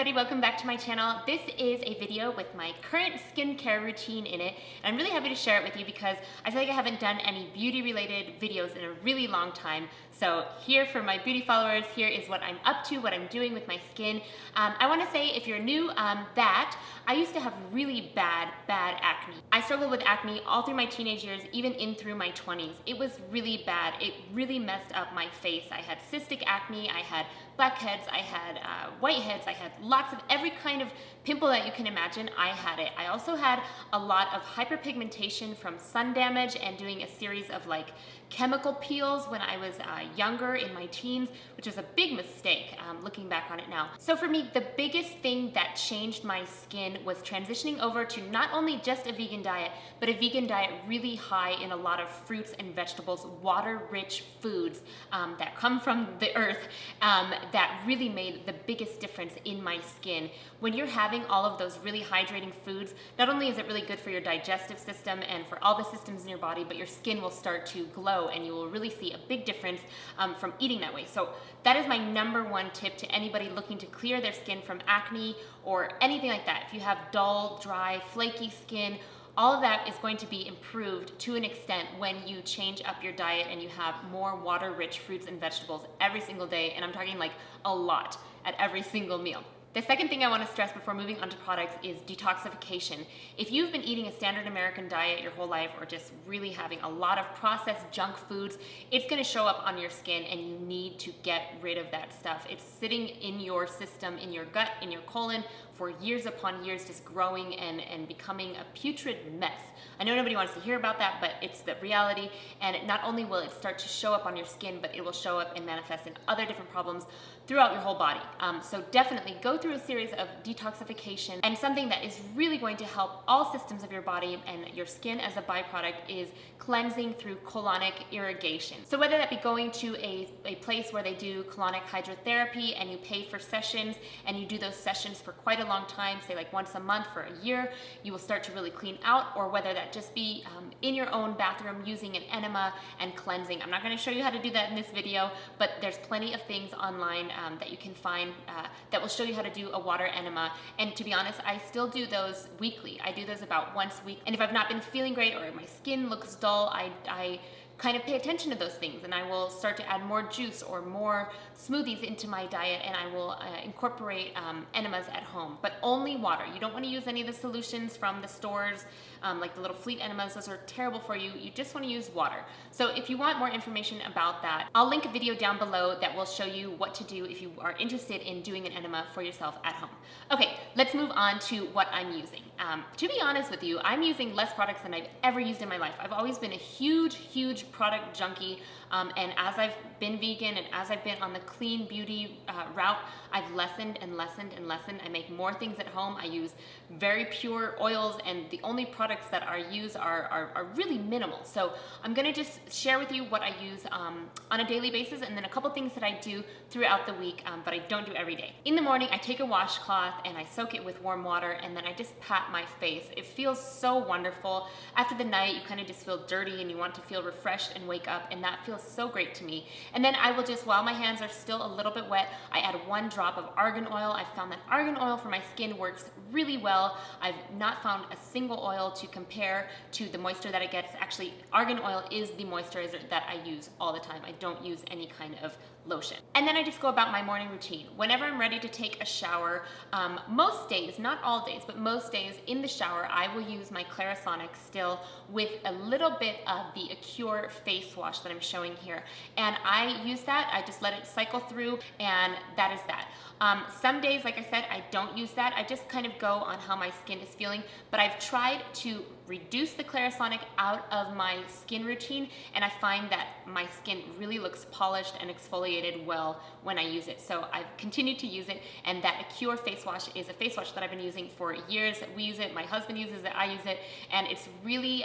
everybody, welcome back to my channel. This is a video with my current skincare routine in it, and I'm really happy to share it with you because I feel like I haven't done any beauty related videos in a really long time. So here for my beauty followers, here is what I'm up to, what I'm doing with my skin. I want to say, if you're new, that I used to have really bad acne. I struggled with acne all through my teenage years, even in through my 20s. It was really bad. It really messed up my face. I had cystic acne, I had blackheads, I had whiteheads, I had lots of every kind of pimple that you can imagine. I had it. I also had a lot of hyperpigmentation from sun damage and doing a series of like chemical peels when I was younger in my teens, which was a big mistake looking back on it now. So for me, the biggest thing that changed my skin was transitioning over to not only just a vegan diet, but a vegan diet really high in a lot of fruits and vegetables, water-rich foods that come from the earth that really made the biggest difference in my skin. When you're having all of those really hydrating foods, not only is it really good for your digestive system and for all the systems in your body, but your skin will start to glow and you will really see a big difference from eating that way. So that is my #1 tip to anybody looking to clear their skin from acne or anything like that. If you have dull, dry, flaky skin, all of that is going to be improved to an extent when you change up your diet and you have more water-rich fruits and vegetables every single day, and I'm talking like a lot at every single meal. The second thing I want to stress before moving on to products is detoxification. If you've been eating a standard American diet your whole life or just really having a lot of processed junk foods, it's going to show up on your skin and you need to get rid of that stuff. It's sitting in your system, in your gut, in your colon for years upon years, just growing and becoming a putrid mess. I know nobody wants to hear about that, but it's the reality, and not only will it start to show up on your skin, but it will show up and manifest in other different problems throughout your whole body. So definitely go through a series of detoxification, and something that is really going to help all systems of your body and your skin as a byproduct is cleansing through colonic irrigation. So whether that be going to a place where they do colonic hydrotherapy and you pay for sessions and you do those sessions for quite a long time, say like once a month for a year, you will start to really clean out, or whether that just be in your own bathroom using an enema and cleansing. I'm not going to show you how to do that in this video, but there's plenty of things online that you can find that will show you how to do a water enema. And to be honest, I still do those weekly. I do those about once a week. And if I've not been feeling great or my skin looks dull, I kind of pay attention to those things, and I will start to add more juice or more smoothies into my diet, and I will incorporate enemas at home, but only water. You don't want to use any of the solutions from the stores, like the little fleet enemas. Those are terrible for you. You just want to use water. So if you want more information about that, I'll link a video down below that will show you what to do if you are interested in doing an enema for yourself at home. Okay, let's move on to what I'm using. To be honest with you, I'm using less products than I've ever used in my life. I've always been a huge product junkie, and as I've been vegan and as I've been on the clean beauty route, I've lessened and lessened and lessened. I make more things at home. I use very pure oils, and the only products that I use are really minimal. So I'm gonna just share with you what I use on a daily basis, and then a couple things that I do throughout the week, but I don't do every day. In the morning, I take a washcloth and I soak it with warm water, and then I just pat my face. It feels so wonderful. After the night, you kind of just feel dirty and you want to feel refreshed and wake up, and that feels so great to me. And then I will just, while my hands are still a little bit wet, I add 1 drop of argan oil. I've found that argan oil for my skin works really well. I've not found a single oil to compare to the moisture that it gets. Actually, argan oil is the moisturizer that I use all the time. I don't use any kind of lotion. And then I just go about my morning routine. Whenever I'm ready to take a shower, most days, not all days, but most days in the shower, I will use my CLARISONIC still with a little bit of the ACURE face wash that I'm showing here. And I use that, I just let it cycle through, and that is that. Some days, like I said, I don't use that. I just kind of go on how my skin is feeling, but I've tried to reduce the CLARISONIC out of my skin routine, and I find that my skin really looks polished and exfoliated well when I use it. So I've continued to use it, and that ACURE face wash is a face wash that I've been using for years. We use it, my husband uses it, I use it, and it's really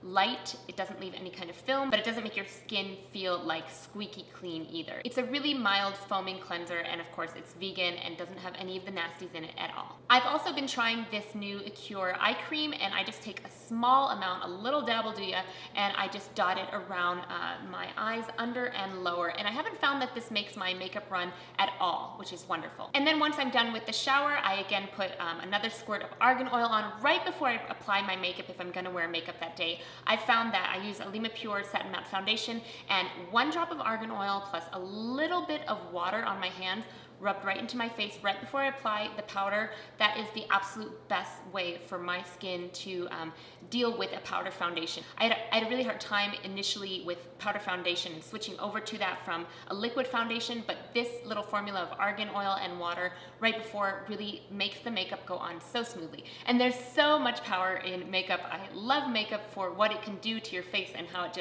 light, it doesn't leave any kind of film, but it doesn't make your skin feel like squeaky clean either. It's a really mild foaming cleanser, and of course it's vegan and doesn't have any of the nasties in it at all. I've also been trying this new ACURE eye cream, and I just take a small amount, a little dab will do ya, and I just dot it around my eyes, under and lower, and I haven't found that this makes my makeup run at all, which is wonderful. And then once I'm done with the shower, I again put another squirt of argan oil on right before I apply my makeup if I'm gonna wear makeup that day. I found that I use ALIMA Pure Satin Matte Foundation, and 1 drop of argan oil plus a little bit of water on my hands rubbed right into my face right before I apply the powder. That is the absolute best way for my skin to deal with a powder foundation. I had a really hard time initially with powder foundation and switching over to that from a liquid foundation, but this little formula of argan oil and water right before really makes the makeup go on so smoothly. And there's so much power in makeup. I love makeup for what it can do to your face and how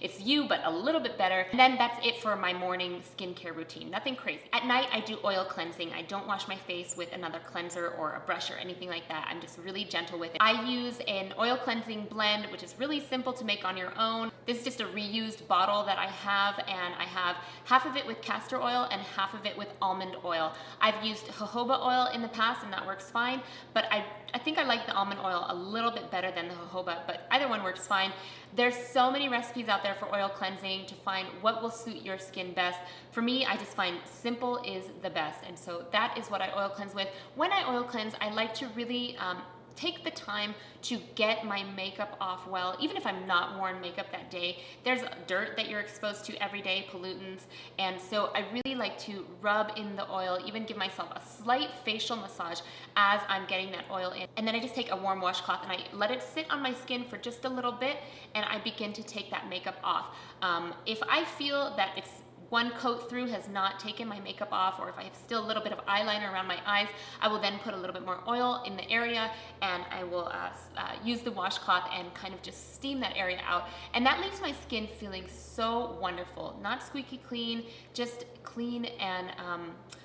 it's you, but a little bit better. And then that's it for my morning skincare routine. Nothing crazy. At night, I do oil cleansing. I don't wash my face with another cleanser or a brush or anything like that. I'm just really gentle with it. I use an oil cleansing blend, which is really simple to make on your own. This is just a reused bottle that I have, and I have half of it with castor oil and half of it with almond oil. I've used jojoba oil in the past and that works fine, but I think I like the almond oil a little bit better than the jojoba, but either one works fine. There's so many recipes out there for oil cleansing to find what will suit your skin best. For me, I just find simple is the best, and so that is what I oil cleanse with. When I oil cleanse, I like to really take the time to get my makeup off well, even if I'm not wearing makeup that day. There's dirt that you're exposed to every day, pollutants, and so I really like to rub in the oil, even give myself a slight facial massage as I'm getting that oil in. And then I just take a warm washcloth and I let it sit on my skin for just a little bit, and I begin to take that makeup off. If I feel that it's one coat through has not taken my makeup off, or if I have still a little bit of eyeliner around my eyes, I will then put a little bit more oil in the area, and I will use the washcloth and kind of just steam that area out. And that leaves my skin feeling so wonderful. Not squeaky clean, just clean and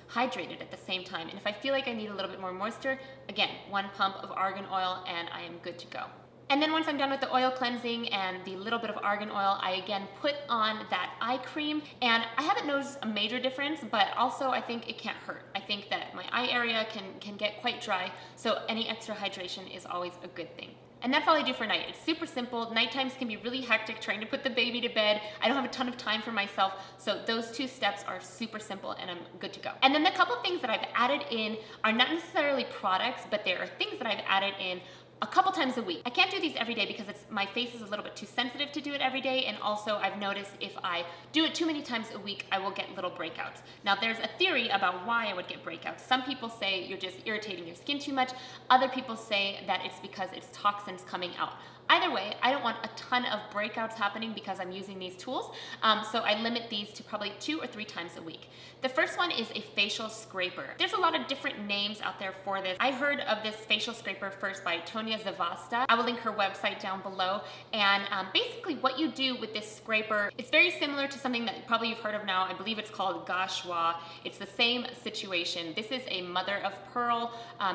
hydrated at the same time. And if I feel like I need a little bit more moisture, again, 1 pump of argan oil and I am good to go. And then once I'm done with the oil cleansing and the little bit of argan oil, I again put on that eye cream, and I haven't noticed a major difference, but also I think it can't hurt. I think that my eye area can get quite dry, so any extra hydration is always a good thing. And that's all I do for night. It's super simple. Night times can be really hectic trying to put the baby to bed. I don't have a ton of time for myself, so those 2 steps are super simple and I'm good to go. And then the couple things that I've added in are not necessarily products, but there are things that I've added in a couple times a week. I can't do these every day because my face is a little bit too sensitive to do it every day, and also I've noticed if I do it too many times a week, I will get little breakouts. Now there's a theory about why I would get breakouts. Some people say you're just irritating your skin too much. Other people say that it's because it's toxins coming out. Either way, I don't want a ton of breakouts happening because I'm using these tools, so I limit these to probably 2 or 3 times a week. The first one is a facial scraper. There's a lot of different names out there for this. I heard of this facial scraper first by Tonia Zavasta. I will link her website down below, and basically what you do with this scraper, it's very similar to something that probably you've heard of now. I believe it's called gua sha. It's the same situation. This is a mother of pearl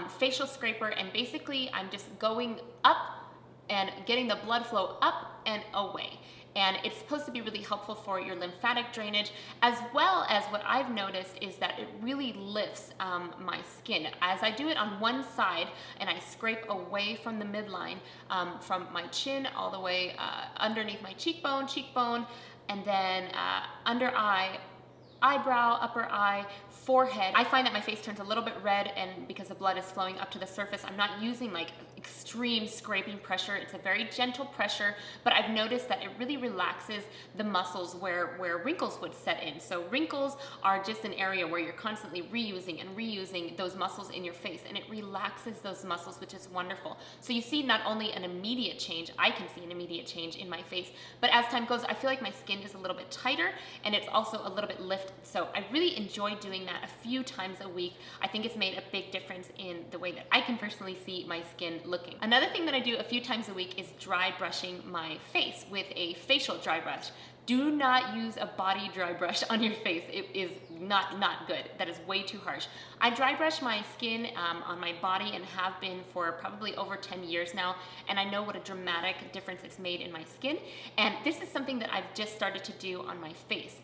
facial scraper, and basically I'm just going up and getting the blood flow up and away. And it's supposed to be really helpful for your lymphatic drainage, as well as what I've noticed is that it really lifts my skin. As I do it on one side and I scrape away from the midline, from my chin all the way underneath my cheekbone, and then under eye, eyebrow, upper eye, forehead, I find that my face turns a little bit red, and because the blood is flowing up to the surface, I'm not using like extreme scraping pressure. It's a very gentle pressure, but I've noticed that it really relaxes the muscles where wrinkles would set in. So wrinkles are just an area where you're constantly reusing those muscles in your face, and it relaxes those muscles, which is wonderful. So you see not only an immediate change, I can see an immediate change in my face, but as time goes, I feel like my skin is a little bit tighter, and it's also a little bit lifted. So I really enjoy doing that a few times a week. I think it's made a big difference in the way that I can personally see my skin looking. Another thing that I do a few times a week is dry brushing my face with a facial dry brush. Do not use a body dry brush on your face. It is not good. That is way too harsh. I dry brush my skin on my body and have been for probably over 10 years now, and I know what a dramatic difference it's made in my skin, and this is something that I've just started to do on my face.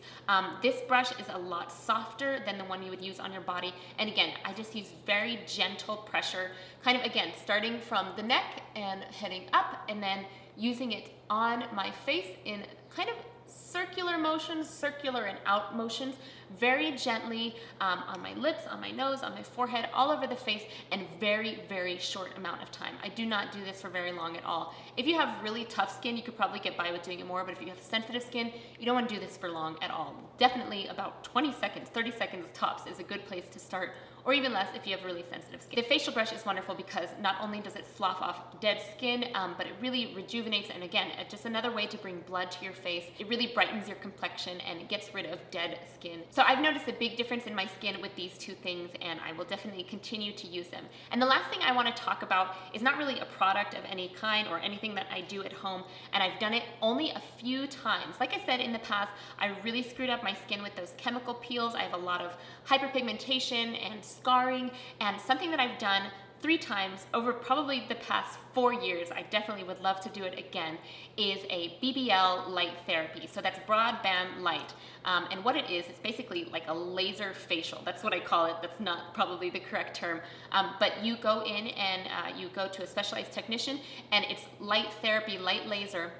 This brush is a lot softer than the one you would use on your body, and again, I just use very gentle pressure, kind of again, starting from the neck and heading up, and then using it on my face in kind of circular motions, circular and out motions, very gently on my lips, on my nose, on my forehead, all over the face, and very short amount of time. I do not do this for very long at all. If you have really tough skin, you could probably get by with doing it more, but if you have sensitive skin, you don't want to do this for long at all. Definitely about 20 seconds, 30 seconds tops is a good place to start, or even less if you have really sensitive skin. The facial brush is wonderful because not only does it slough off dead skin, but it really rejuvenates, and again, just another way to bring blood to your face. It really brightens your complexion and it gets rid of dead skin. So I've noticed a big difference in my skin with these two things, and I will definitely continue to use them. And the last thing I want to talk about is not really a product of any kind or anything that I do at home, and I've done it only a few times. Like I said in the past, I really screwed up my skin with those chemical peels. I have a lot of hyperpigmentation and scarring, and something that I've done 3 times over probably the past 4 years, I definitely would love to do it again, is a BBL light therapy. So that's broadband light. And what it is, it's basically like a laser facial. That's what I call it. That's not probably the correct term. But you go in and you go to a specialized technician, and it's light therapy, light laser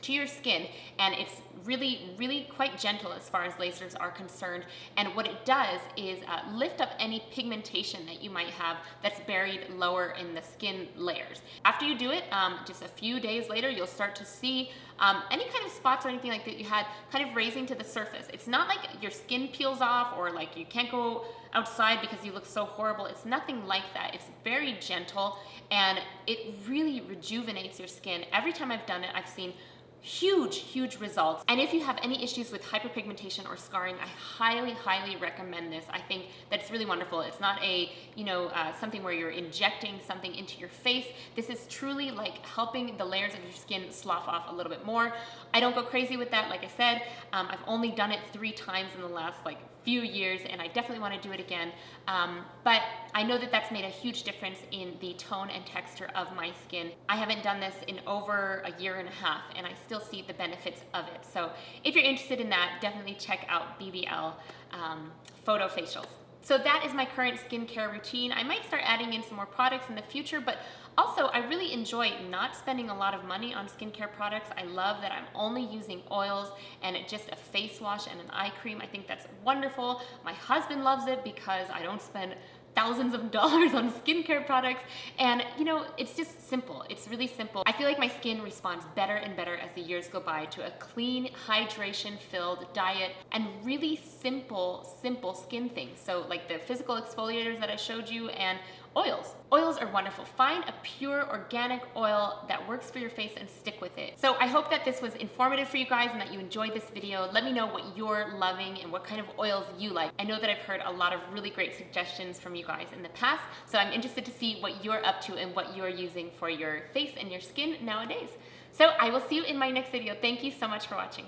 to your skin, and it's really quite gentle as far as lasers are concerned. And what it does is lift up any pigmentation that you might have that's buried lower in the skin layers. After you do it, just a few days later, you'll start to see any kind of spots or anything like that you had kind of raising to the surface. It's not like your skin peels off or like you can't go outside because you look so horrible. It's nothing like that. It's very gentle, and it really rejuvenates your skin. Every time I've done it, I've seen huge results. And if you have any issues with hyperpigmentation or scarring, I highly recommend this. I think that's really wonderful. It's not a, something where you're injecting something into your face. This is truly like helping the layers of your skin slough off a little bit more. I don't go crazy with that. Like I said, I've only done it 3 times in the last few years, and I definitely want to do it again. But I know that that's made a huge difference in the tone and texture of my skin. I haven't done this in over 1.5 years, and I still see the benefits of it. So if you're interested in that, definitely check out BBL photo facials. So that is my current skincare routine. I might start adding in some more products in the future, but also I really enjoy not spending a lot of money on skincare products. I love that I'm only using oils and just a face wash and an eye cream. I think that's wonderful. My husband loves it because I don't spend thousands of dollars on skincare products, and it's just simple. It's really simple. I feel like my skin responds better and better as the years go by to a clean, hydration-filled diet and really simple skin things. So like the physical exfoliators that I showed you, and oils. Oils are wonderful. Find a pure organic oil that works for your face and stick with it. So I hope that this was informative for you guys and that you enjoyed this video. Let me know what you're loving and what kind of oils you like. I know that I've heard a lot of really great suggestions from you guys in the past, so I'm interested to see what you're up to and what you're using for your face and your skin nowadays. So I will see you in my next video. Thank you so much for watching.